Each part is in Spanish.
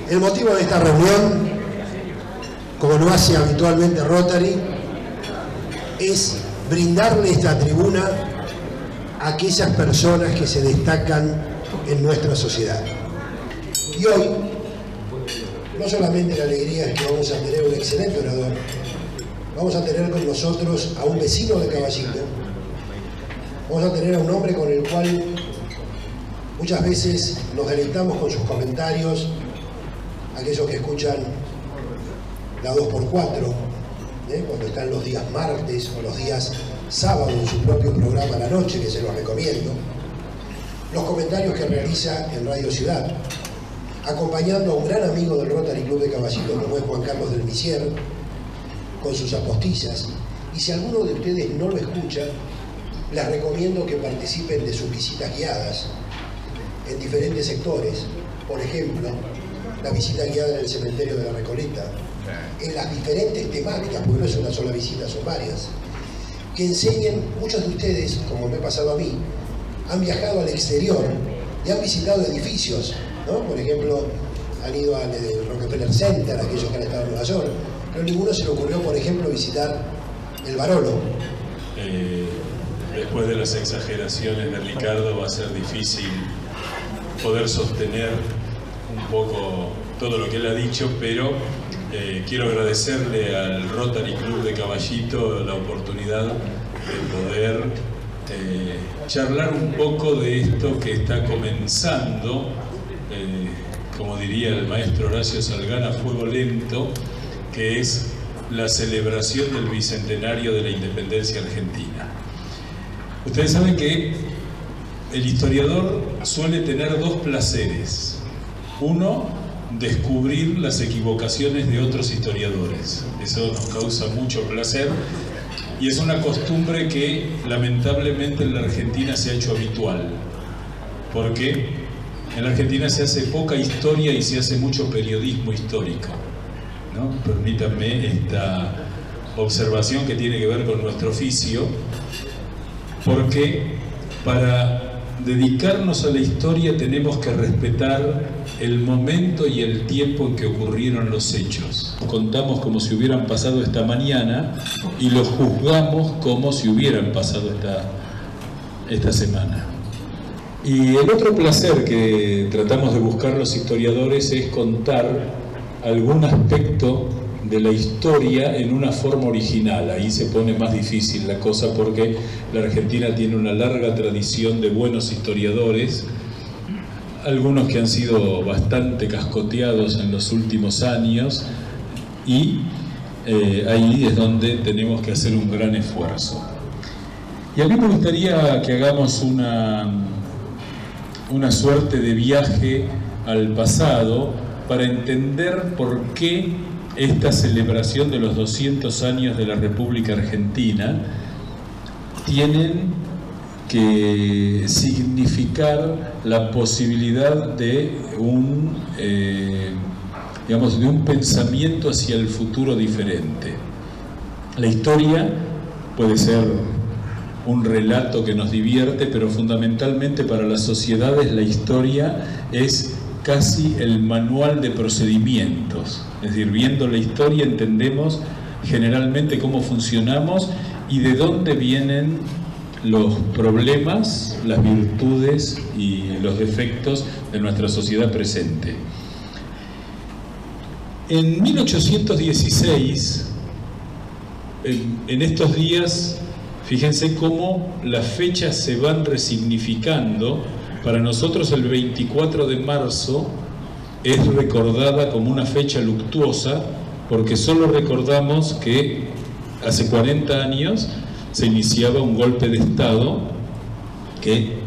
El motivo de esta reunión, como lo hace habitualmente Rotary, es brindarle esta tribuna a aquellas personas que se destacan en nuestra sociedad. Y hoy, no solamente la alegría es que vamos a tener un excelente orador, vamos a tener con nosotros a un vecino de Caballito, vamos a tener a un hombre con el cual muchas veces nos deleitamos con sus comentarios, aquellos que escuchan la 2x4, cuando están los días martes o los días sábados en su propio programa a la noche, que se los recomiendo, los comentarios que realiza en Radio Ciudad, acompañando a un gran amigo del Rotary Club de Caballito, como es Juan Carlos del Misier, con sus apostillas. Y si alguno de ustedes no lo escucha, les recomiendo que participen de sus visitas guiadas en diferentes sectores. Por ejemplo, la visita guiada en el cementerio de la Recoleta, en las diferentes temáticas, porque no es una sola visita, son varias, que enseñen. Muchos de ustedes, como me ha pasado a mí, han viajado al exterior y han visitado edificios, ¿no? Por ejemplo, han ido al Rockefeller Center, aquellos que han estado en Nueva York, pero a ninguno se le ocurrió, por ejemplo, visitar el Barolo. Después de las exageraciones de Ricardo va a ser difícil poder sostener un poco todo lo que él ha dicho, pero quiero agradecerle al Rotary Club de Caballito la oportunidad de poder charlar un poco de esto que está comenzando, como diría el maestro Horacio Salgán, a fuego lento, que es la celebración del bicentenario de la independencia argentina. Ustedes saben que el historiador suele tener dos placeres. Uno, descubrir las equivocaciones de otros historiadores. Eso nos causa mucho placer y es una costumbre que lamentablemente en la Argentina se ha hecho habitual, porque en la Argentina se hace poca historia y se hace mucho periodismo histórico, ¿no? Permítanme esta observación que tiene que ver con nuestro oficio, porque para dedicarnos a la historia tenemos que respetar el momento y el tiempo en que ocurrieron los hechos. Contamos como si hubieran pasado esta mañana y los juzgamos como si hubieran pasado esta semana. Y el otro placer que tratamos de buscar los historiadores es contar algún aspecto de la historia en una forma original. Ahí se pone más difícil la cosa porque la Argentina tiene una larga tradición de buenos historiadores, algunos que han sido bastante cascoteados en los últimos años, y ahí es donde tenemos que hacer un gran esfuerzo. Y a mí me gustaría que hagamos una suerte de viaje al pasado para entender por qué esta celebración de los 200 años de la República Argentina tienen que significar la posibilidad de un pensamiento hacia el futuro diferente. La historia puede ser un relato que nos divierte, pero fundamentalmente para las sociedades la historia es casi el manual de procedimientos. Es decir, viendo la historia entendemos generalmente cómo funcionamos y de dónde vienen los problemas, las virtudes y los defectos de nuestra sociedad presente. En 1816, en estos días, fíjense cómo las fechas se van resignificando. Para nosotros el 24 de marzo es recordada como una fecha luctuosa porque solo recordamos que hace 40 años se iniciaba un golpe de Estado que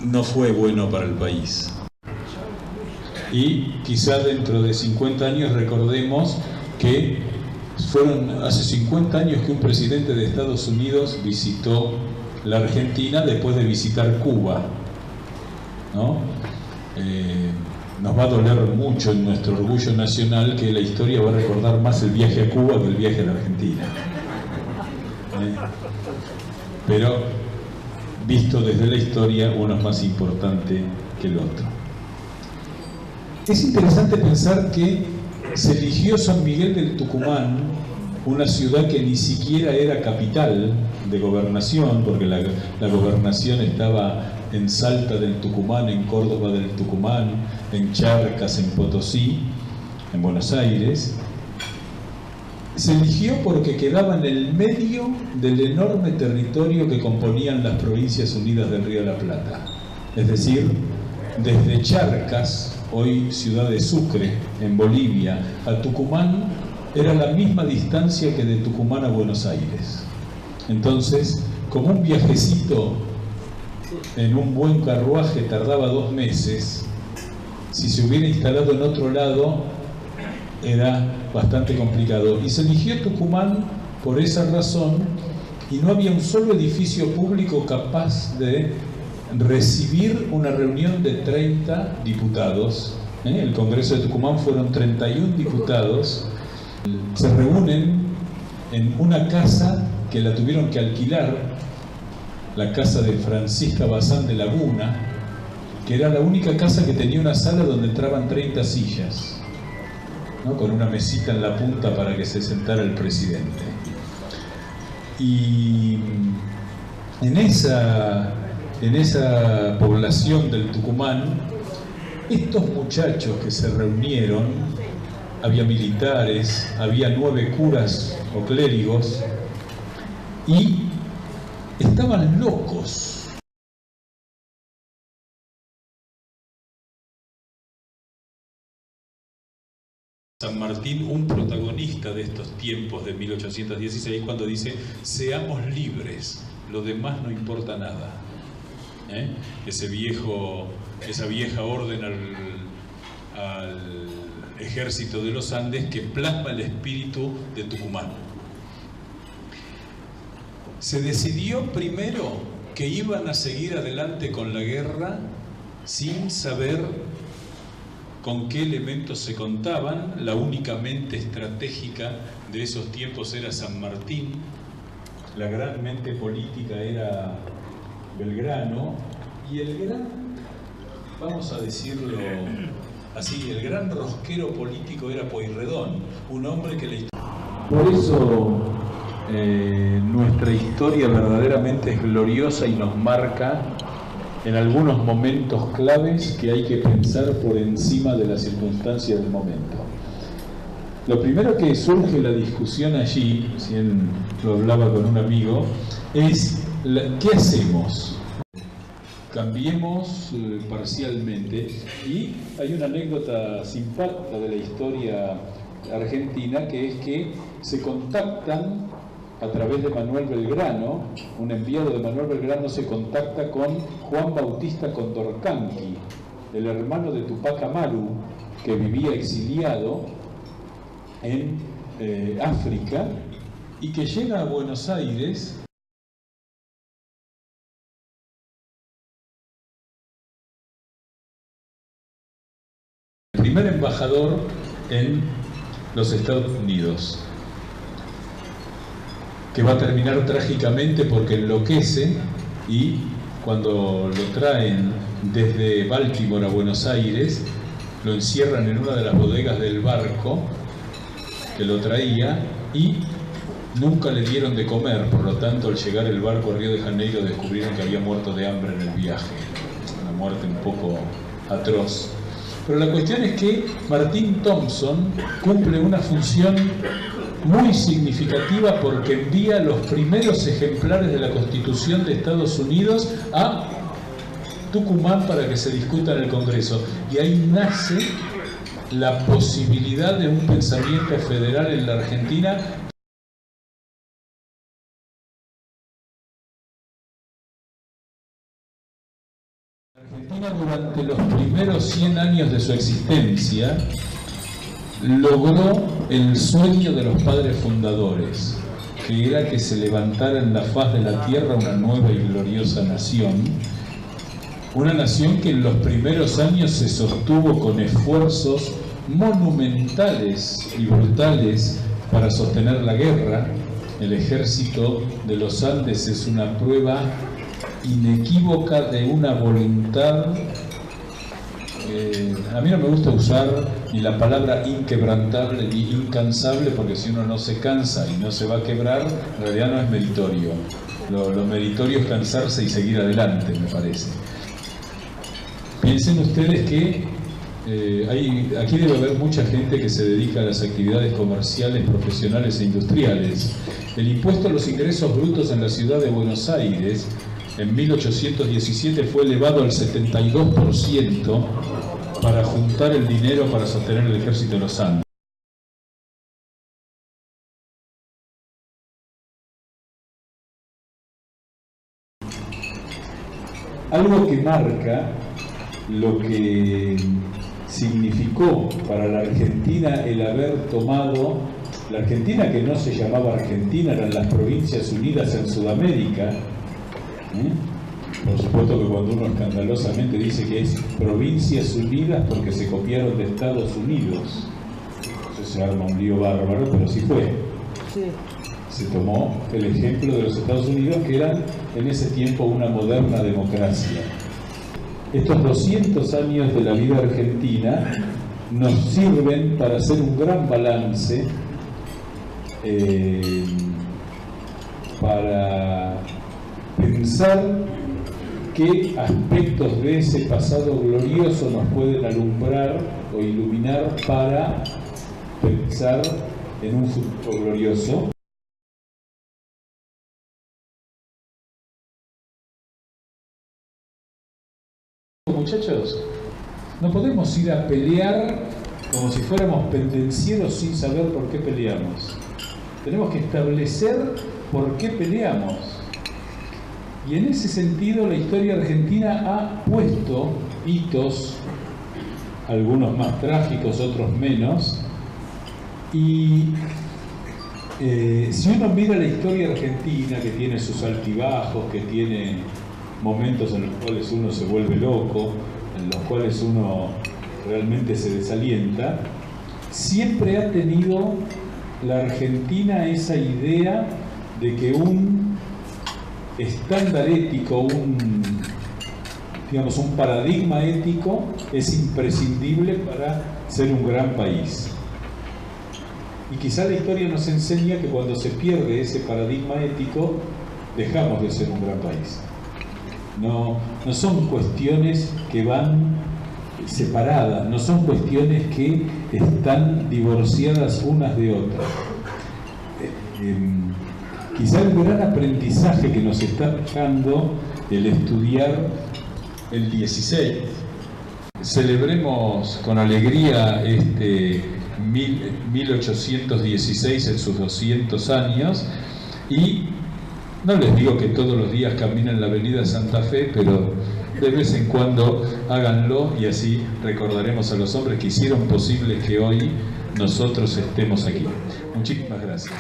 no fue bueno para el país. Y quizá dentro de 50 años recordemos que fueron hace 50 años que un presidente de Estados Unidos visitó la Argentina después de visitar Cuba, ¿no? Nos va a doler mucho en nuestro orgullo nacional que la historia va a recordar más el viaje a Cuba que el viaje a la Argentina. Pero visto desde la historia, uno es más importante que el otro. Es interesante pensar que se eligió San Miguel del Tucumán, una ciudad que ni siquiera era capital de gobernación, porque la gobernación estaba en Salta del Tucumán, en Córdoba del Tucumán, en Charcas, en Potosí, en Buenos Aires. Se eligió porque quedaba en el medio del enorme territorio que componían las Provincias Unidas del Río de la Plata. Es decir, desde Charcas, hoy ciudad de Sucre, en Bolivia, a Tucumán, era la misma distancia que de Tucumán a Buenos Aires. Entonces, como un viajecito en un buen carruaje tardaba 2 meses, si se hubiera instalado en otro lado, era bastante complicado. Y se eligió Tucumán por esa razón, y no había un solo edificio público capaz de recibir una reunión de 30 diputados. El Congreso de Tucumán fueron 31 diputados. Se reúnen en una casa que la tuvieron que alquilar, la casa de Francisca Bazán de Laguna, que era la única casa que tenía una sala donde entraban 30 sillas, ¿no? Con una mesita en la punta para que se sentara el presidente. Y en esa población del Tucumán, estos muchachos que se reunieron, había militares, había 9 curas o clérigos, y estaban locos. San Martín, un protagonista de estos tiempos de 1816, cuando dice: seamos libres, lo demás no importa nada. Esa vieja orden al ejército de los Andes que plasma el espíritu de Tucumán. Se decidió primero que iban a seguir adelante con la guerra sin saber con qué elementos se contaban. La única mente estratégica de esos tiempos era San Martín, la gran mente política era Belgrano, y el gran, vamos a decirlo así, el gran rosquero político era Pueyrredón, un hombre que Por eso nuestra historia verdaderamente es gloriosa y nos marca en algunos momentos claves que hay que pensar por encima de las circunstancias del momento. Lo primero que surge la discusión allí, recién lo hablaba con un amigo, es ¿qué hacemos? Cambiemos parcialmente. Y hay una anécdota simpática de la historia argentina, que es que se contactan a través de Manuel Belgrano, un enviado de Manuel Belgrano se contacta con Juan Bautista Condorcanqui, el hermano de Tupac Amaru, que vivía exiliado en África y que llega a Buenos Aires. El primer embajador en los Estados Unidos, que va a terminar trágicamente porque enloquece, y cuando lo traen desde Baltimore a Buenos Aires, lo encierran en una de las bodegas del barco que lo traía y nunca le dieron de comer. Por lo tanto, al llegar el barco a Río de Janeiro descubrieron que había muerto de hambre en el viaje. Una muerte un poco atroz. Pero la cuestión es que Martín Thompson cumple una función muy significativa porque envía los primeros ejemplares de la Constitución de Estados Unidos a Tucumán para que se discuta en el Congreso. Y ahí nace la posibilidad de un pensamiento federal en la Argentina. La Argentina, durante los primeros 100 años de su existencia, logró el sueño de los padres fundadores, que era que se levantara en la faz de la tierra una nueva y gloriosa nación, una nación que en los primeros años se sostuvo con esfuerzos monumentales y brutales para sostener la guerra. El ejército de los Andes es una prueba inequívoca de una voluntad a mí no me gusta usar ni la palabra inquebrantable ni incansable, porque si uno no se cansa y no se va a quebrar, en realidad no es meritorio. Lo meritorio es cansarse y seguir adelante, me parece. Piensen ustedes que aquí debe haber mucha gente que se dedica a las actividades comerciales, profesionales e industriales. El impuesto a los ingresos brutos en la ciudad de Buenos Aires en 1817 fue elevado al 72% para juntar el dinero para sostener el ejército de los Andes. Algo que marca lo que significó para la Argentina el haber tomado, la Argentina que no se llamaba Argentina, eran las Provincias Unidas en Sudamérica. Por supuesto que cuando uno escandalosamente dice que es Provincias Unidas porque se copiaron de Estados Unidos, entonces se arma un lío bárbaro, pero sí fue. Sí. Se tomó el ejemplo de los Estados Unidos, que eran en ese tiempo una moderna democracia. Estos 200 años de la vida argentina nos sirven para hacer un gran balance, para pensar qué aspectos de ese pasado glorioso nos pueden alumbrar o iluminar para pensar en un futuro glorioso. Muchachos, no podemos ir a pelear como si fuéramos pendencieros sin saber por qué peleamos. Tenemos que establecer por qué peleamos. Y en ese sentido la historia argentina ha puesto hitos, algunos más trágicos, otros menos, y si uno mira la historia argentina, que tiene sus altibajos, que tiene momentos en los cuales uno se vuelve loco, en los cuales uno realmente se desalienta, siempre ha tenido la Argentina esa idea de que un estándar ético, un paradigma ético es imprescindible para ser un gran país. Y quizá la historia nos enseña que cuando se pierde ese paradigma ético, dejamos de ser un gran país. No son cuestiones que van separadas, no son cuestiones que están divorciadas unas de otras. Quizá el gran aprendizaje que nos está dejando el estudiar el 16, celebremos con alegría 1816 en sus 200 años, y no les digo que todos los días caminen la avenida Santa Fe, pero de vez en cuando háganlo, y así recordaremos a los hombres que hicieron posible que hoy nosotros estemos aquí. Muchísimas gracias.